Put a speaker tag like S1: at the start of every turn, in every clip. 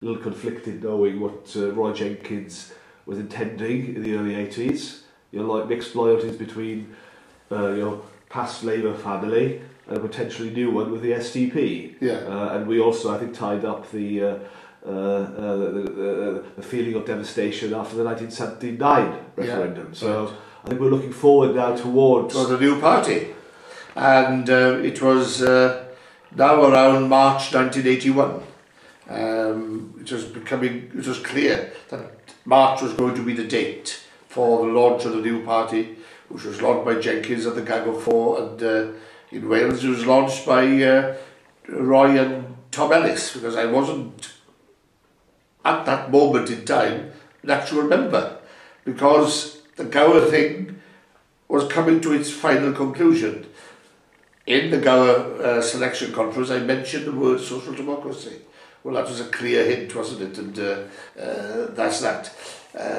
S1: little conflicted knowing what Roy Jenkins was intending in the early 80s. You know, like mixed loyalties between you know, past Labour family and a potentially new one with the SDP.
S2: Yeah.
S1: And we also, I think, tied up the feeling of devastation after the 1979 referendum.
S2: Yeah.
S1: So I think we're looking forward now towards
S2: the new party. And it was now around March 1981. It was clear that March was going to be the date for the launch of the new party, which was launched by Jenkins and the Gang of Four, and in Wales it was launched by Roy and Tom Ellis, because I wasn't at that moment in time an actual member, because the Gower thing was coming to its final conclusion. In the Gower selection conference I mentioned the word social democracy. Well, that was a clear hint, wasn't it? And that's that.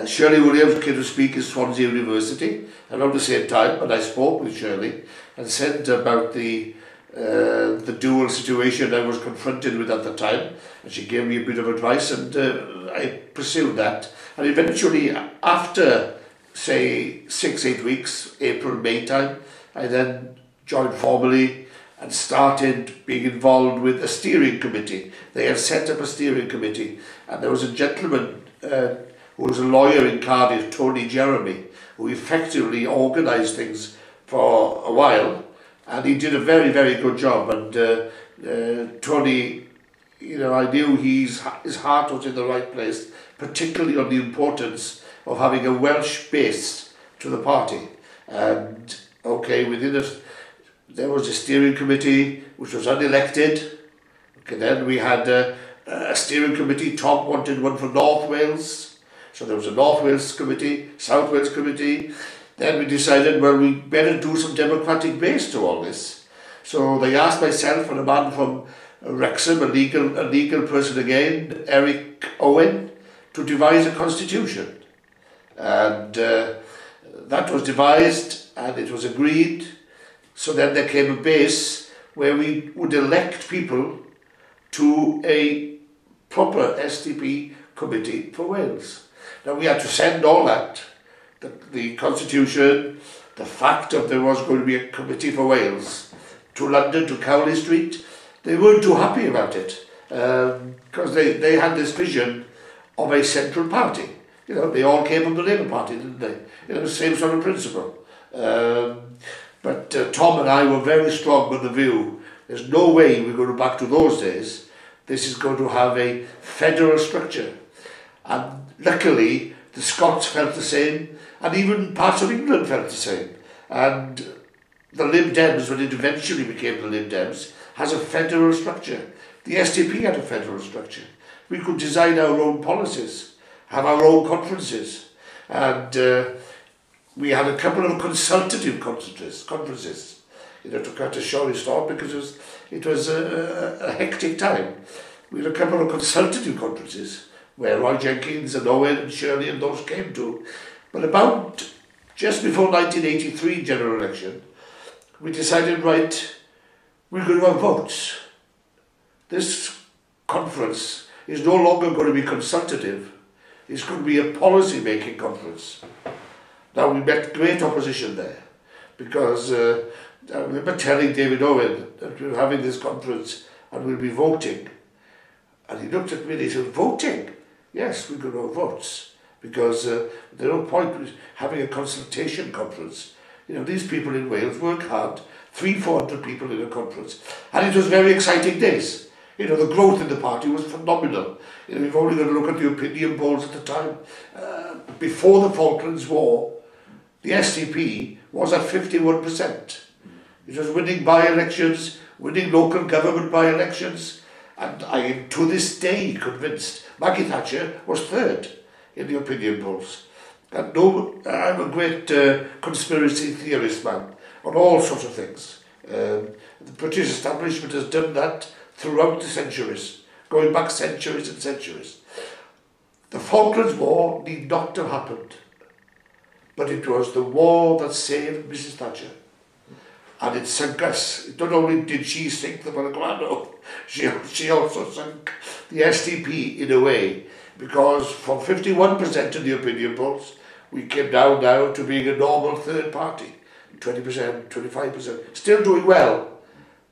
S2: Shirley Williams came to speak at Swansea University around the same time, and I spoke with Shirley and said about the dual situation I was confronted with at the time, and she gave me a bit of advice, and I pursued that. And eventually, after, say, 6-8 weeks, April, May time, I then joined formally and started being involved with a steering committee. They had set up a steering committee, and there was a gentleman who was a lawyer in Cardiff, Tony Jeremy, who effectively organised things for a while, and he did a very, very good job. And Tony, you know, I knew his heart was in the right place, particularly on the importance of having a Welsh base to the party. And okay, within it, there was a steering committee which was unelected. Okay, then we had a steering committee. Tom wanted one for North Wales, so there was a North Wales committee, South Wales committee. Then we decided, well, we better do some democratic base to all this. So they asked myself and a man from Wrexham, a legal person again, Eric Owen, to devise a constitution. And that was devised, and it was agreed. So then there came a base where we would elect people to a proper SDP committee for Wales. Now we had to send all that, the constitution, the fact that there was going to be a committee for Wales, to London, to Cowley Street. They weren't too happy about it, because they had this vision of a central party. You know, they all came from the Labour Party, didn't they? You know, the same sort of principle. But Tom and I were very strong on the view, there's no way we're going back to those days. This is going to have a federal structure. And luckily, the Scots felt the same, and even parts of England felt the same. And the Lib Dems, when it eventually became the Lib Dems, has a federal structure. The SDP had a federal structure. We could design our own policies, have our own conferences, and we had a couple of consultative conferences, you know, to cut a short story, because it was a hectic time. We had a couple of consultative conferences where Roy Jenkins and Owen and Shirley and those came to. But about just before 1983 general election, we decided, right, we're going to have votes. This conference is no longer going to be consultative, it's going to be a policy-making conference. Now, we met great opposition there, because I remember telling David Owen that we were having this conference and we'll be voting. And he looked at me and he said, voting? Yes, we're going to have votes, because there's no point with having a consultation conference. You know, these people in Wales work hard, 300-400 people in a conference. And it was very exciting days. You know, the growth in the party was phenomenal. You know, we've only got to look at the opinion polls at the time. Before the Falklands War, the SDP was at 51%. It was winning by-elections, winning local government by-elections, and I am to this day convinced Maggie Thatcher was third in the opinion polls. And no, I'm a great conspiracy theorist, man, on all sorts of things. The British establishment has done that throughout the centuries, going back centuries and centuries. The Falklands War need not to have happened, but it was the war that saved Mrs. Thatcher. and it sunk us. Not only did she sink the Gwynoro, she also sunk the SDP in a way, because from 51% in the opinion polls, we came down now to being a normal third party, 20%, 25%, still doing well,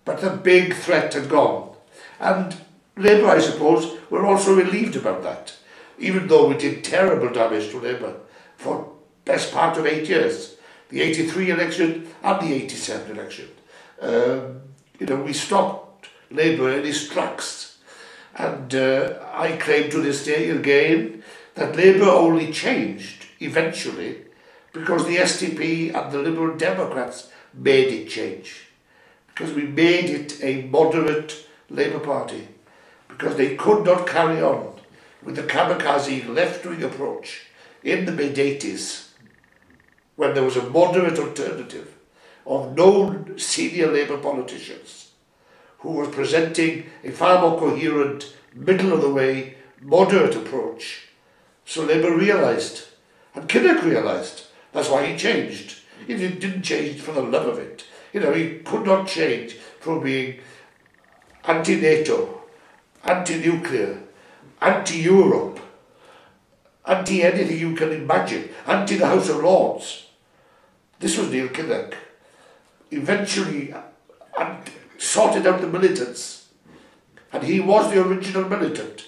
S2: but the big threat had gone. And Labour, I suppose, were also relieved about that, even though we did terrible damage to Labour for best part of 8 years, the 83 election and the 87 election. We stopped Labour in its tracks. And I claim to this day again that Labour only changed eventually because the SDP and the Liberal Democrats made it change. Because we made it a moderate Labour Party. Because they could not carry on with the kamikaze left-wing approach in the mid-80s, when there was a moderate alternative of known senior Labour politicians who were presenting a far more coherent, middle-of-the-way, moderate approach. So Labour realised, and Kinnock realised, that's why he changed. He didn't change for the love of it. He could not change from being anti-NATO, anti-nuclear, anti-Europe, anti-anything you can imagine, anti-the House of Lords. This was Neil Kinnock. Eventually sorted out the militants. And he was the original militant.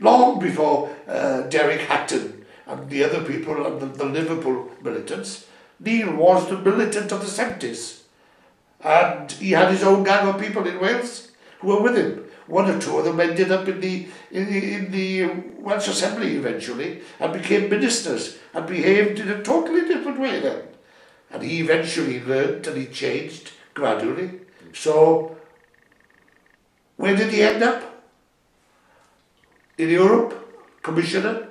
S2: Long before Derek Hatton and the other people and the Liverpool militants, Neil was the militant of the 70s. And he had his own gang of people in Wales who were with him. One or two of them ended up in the Welsh Assembly eventually and became ministers and behaved in a totally different way then. And he eventually learned and he changed gradually. So, where did he end up? In Europe, commissioner.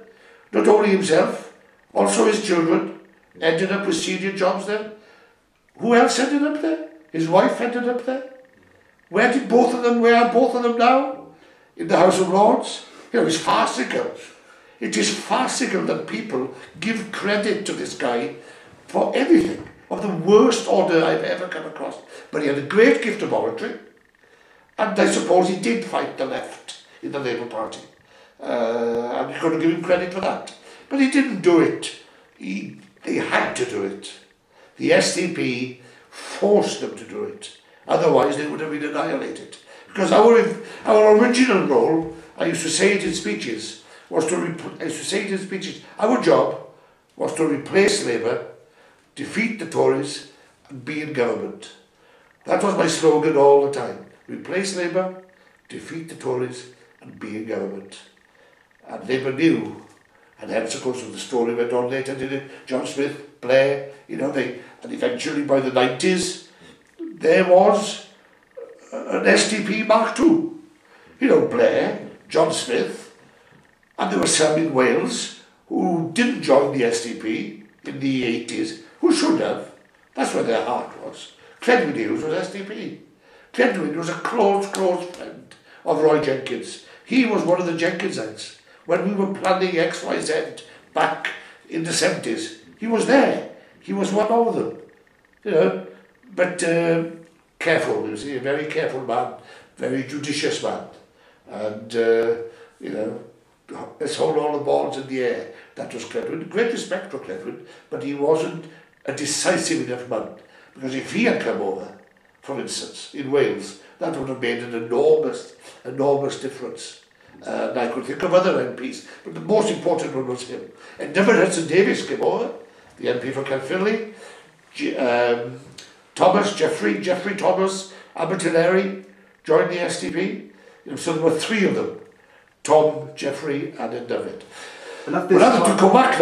S2: Not only himself, also his children ended up with senior jobs there. Who else ended up there? His wife ended up there. Where are both of them now? In the House of Lords? It's farcical. It is farcical that people give credit to this guy for anything of the worst order I've ever come across. But he had a great gift of oratory, and I suppose he did fight the left in the Labour Party. I'm going to give him credit for that. But he didn't do it. They had to do it. The SDP forced them to do it. Otherwise, they would have been annihilated. Because our original role, I used to say it in speeches, our job was to replace Labour, defeat the Tories, and be in government. That was my slogan all the time. Replace Labour, defeat the Tories, and be in government. And Labour knew, and hence, of course, the story went on later, did it? John Smith, Blair, and eventually by the 90s, there was an SDP Mark II. Blair, John Smith, and there were some in Wales who didn't join the SDP in the 80s, who should have. That's where their heart was. Cledwyn Hughes was SDP. Cledwyn was a close friend of Roy Jenkins. He was one of the Jenkinsites. When we were planning XYZ back in the 70s, he was there. He was one of them. But careful, a very careful man, very judicious man. And, let's hold all the balls in the air. That was Cledwyn. Great respect for Cledwyn, but he wasn't a decisive enough man. Because if he had come over, for instance, in Wales, that would have made an enormous difference. And I could think of other MPs, but the most important one was him. And Dyfed Hudson-Davies came over, the MP for Caerphilly, Geoffrey Thomas, Abertillery joined the SDP. So there were three of them, Tom, Geoffrey and then Dyfed. But to go back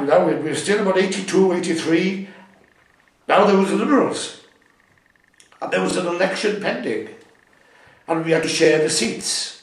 S2: now, we're still about 82, 83. Now there was the Liberals. And there was an election pending. And we had to share the seats.